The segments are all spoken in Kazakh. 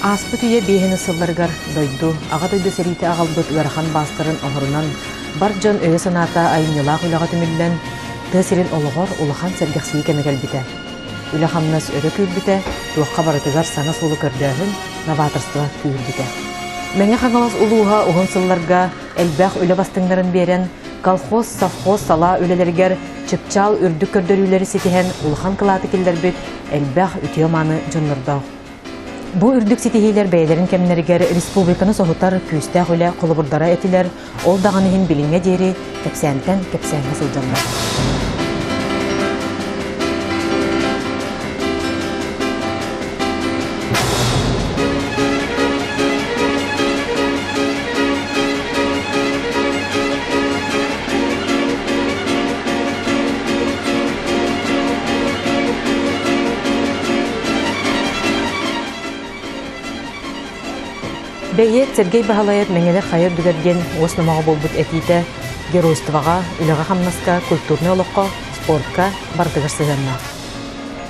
Аспыт үйе бейхені сылларғар дойду, аға дойду сәрейті ағалбыт ұрахан бастырын оғырынан, бар жон өйе саната айынылақ үлаға түмілден, тәсерін олығыр улахан сәргіқсейі кәмегел біті. Үлаханнас өрі күйірбіті, туаққа барытығар саңа солы көрдіғін, новаторстыға күйірбіті. Мәңе қаңалас ұлуға ұғын сылларға әлбәқ үлі бастыңдарын берен, колхоз, совхоз, сала өлелергер, чыпчал үрдік көрдөрүлері сетіген улахан қылаты келдер біт, әлбәқ үтіоманы жонлырдау. Бу үрдік сетихейлер бәйлерін кәмінергер республиканы соғытар күйістәқ үлі қолыбырдара әтілер, ол дағанығын біліңе дері кәпсәнтен кәпсәнге сылжандар. Бәйет Сергей Бахалаев мәңелер қайыр дүгерген осынымаға болбыт әтейті геройстваға, үліға қамнасқа, культурны олыққа, спортқа бардығыр сызанна.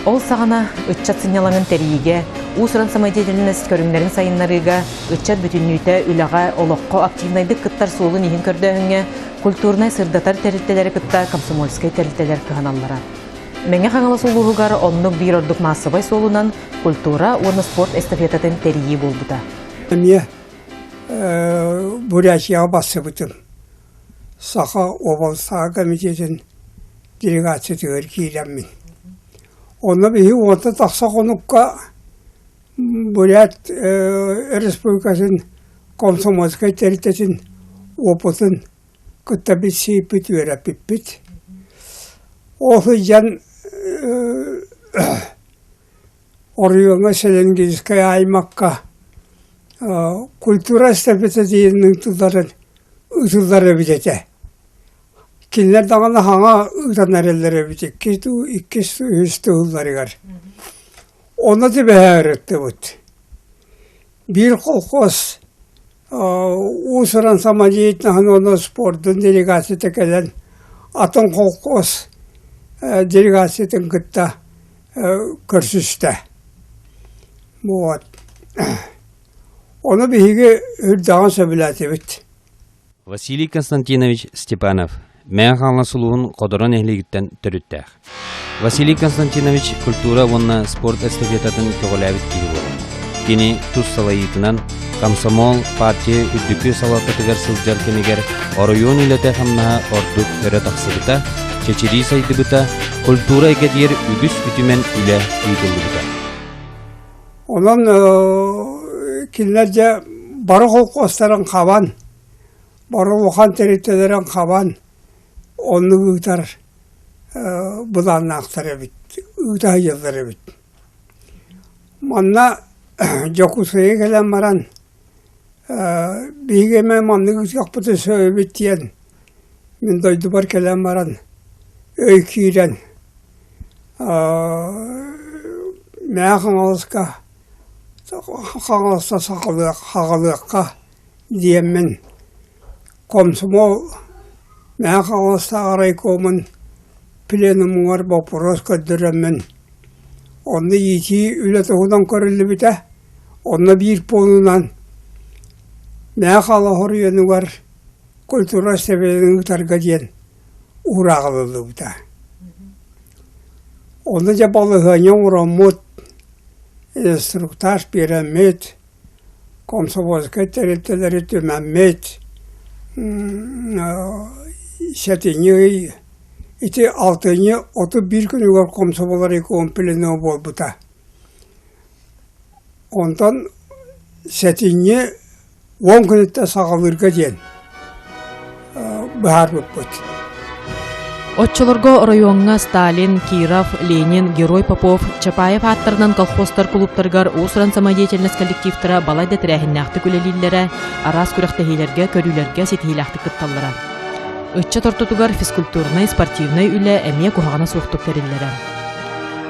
Ол сағана үтчат сынялаңын тәрейге, ұсыран самайдетілінес көріңлерін сайынларыға, үтчат бүтіннүйті үліға олыққа активнайды күттар суылын ехін көрдіғіңе, культурнай сырдатар тәрілтелері күтта комсомольскай тәрілтелер кығаналлара. Мәңе қаңалас олуғығар оннық бір ордық массыбай солынан культура, оны спорт эстафетатын тәрейі болбыта. Бурятияға басы бұтын. Сақа облыстағы комитетін делегация түгер кейлемін. Оны бейі онты тақса қоныққа Бурят республикасын комсомольскай тәрітетін опытын күтті біт сейпіт өрәп бітпіт. Осы жан орыуыңа Селенгизскай аймаққа культура эстафета дейінің ұтылдары бітеті. Келер дағаны хаңа ұтан әрелері бітет. Кесті үсті ұлдарығар. Оны да бәр өтті бұд. Bir kolkos ұсыран самадиетінің оны спорттың делегацияты кәлен атын kolkos делегацияты күтті көрсісті. Оны бейге үрдіған сөбіләті біт. Василий Константинович Степанов. Мәң қаңласылуын қодыран әхлегіттен түріттәқ. Василий Константинович культура онна спорт эстафетатын көғіләбіт кейі болын. Кені тұз салайытынан комсомол, партия үрдікі салататығар сылжар кемегер оройон үләті қамнаға ордық өрі тақсығыта, чечері сайды бұта, культура әгедер үгіс үтімен үлә үйділі бұта. Онан Кинлерде бары қолқостарын қабан, бары оған тәреттелерін қабан, оны ұйтар бұдан ақтары біт, ұйта елдері біт. Манна жокусыға келен баран, бейгеме манны ұйтақ бұты сөй біт дейін, мен дойды бар келен баран, өй кейрен, мәғын алысқа, қаңылыста қағылыққа деймін. Комсомол мән қаңылыста арайкомын пленумыңар бопырос көддіремін. Оны еті үлеті ұдан көрілі біті, оны бір полынан мән қалы үйенігар культура себелінің ұтарға дейін ұрағылылы біті. Оны да балығыне ұрамыд инструктаж беремет, комсомольскай тәрелтелері төмәмет, сәтіне, ите алтыне, оты бір күн үйер комсомолар екуын пілену бол бұта. Ондан сәтіне 10 күнітті сағалырға ден бұхар бұп бұт. Отчолорго районга Сталин, Киров, Ленин, Герой Попов, Чапаев аттарынан колхозтар клубтаргар усран самодеятельность коллективтара балайда тирәһиннәхте күлелилләре, арас күрәхтәһиләргә, көрүләргә сетһиләхте кытталлара. Өччә тортутугар физкультурный, спортивный үлә әмия кургана суктук терилләре.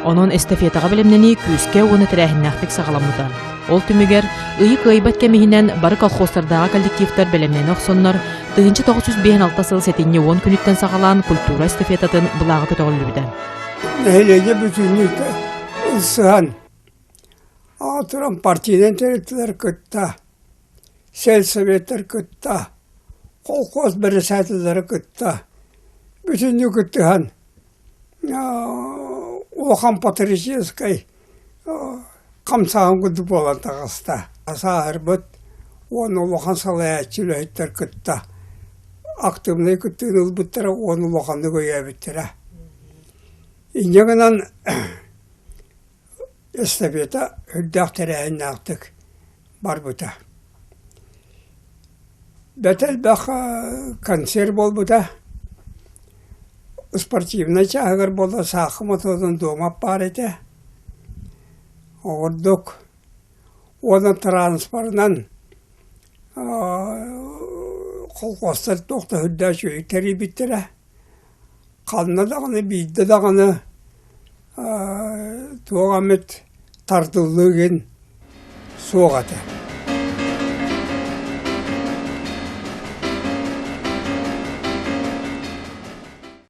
Onun estafetaga bilimneni küske onu tirahinnaxtik sağlamıda. Ol tümüger, ıyı kıybat kemihinen barı kolxozlardağa kollektivtar bilimneni oqsonlar, 1996 setinni 10 günütten sağalan kultura estafetatın bulağı kötüğüllübüden. Neylege bütünlükte ısıhan, Ағатыран партийден тереттілер күтті, сельсоветтер күтті, қолқоз бірі сәтілері күтті. Бүтінді күтті хан. Оған патрическай қамсаған күді болан тағыста. Аса әрбіт, оны оған салай әтчілі әйттер күтті. Активный күттігін ұлбыттары, оны оғанды көй әбіттірі. Инегінен эстафета үрдәк тәрәйін ақтық бар бұта. Бәтәл бақ консерв бол бұта. Спортивный чағыр болды сақымы тодан домап бар еті. Ордық. Оны транспорынан қолқостар тоқты үрдә жүйіктері біттірі. Қалына дағыны, бейді дағыны туғамет тартылығын соғаты.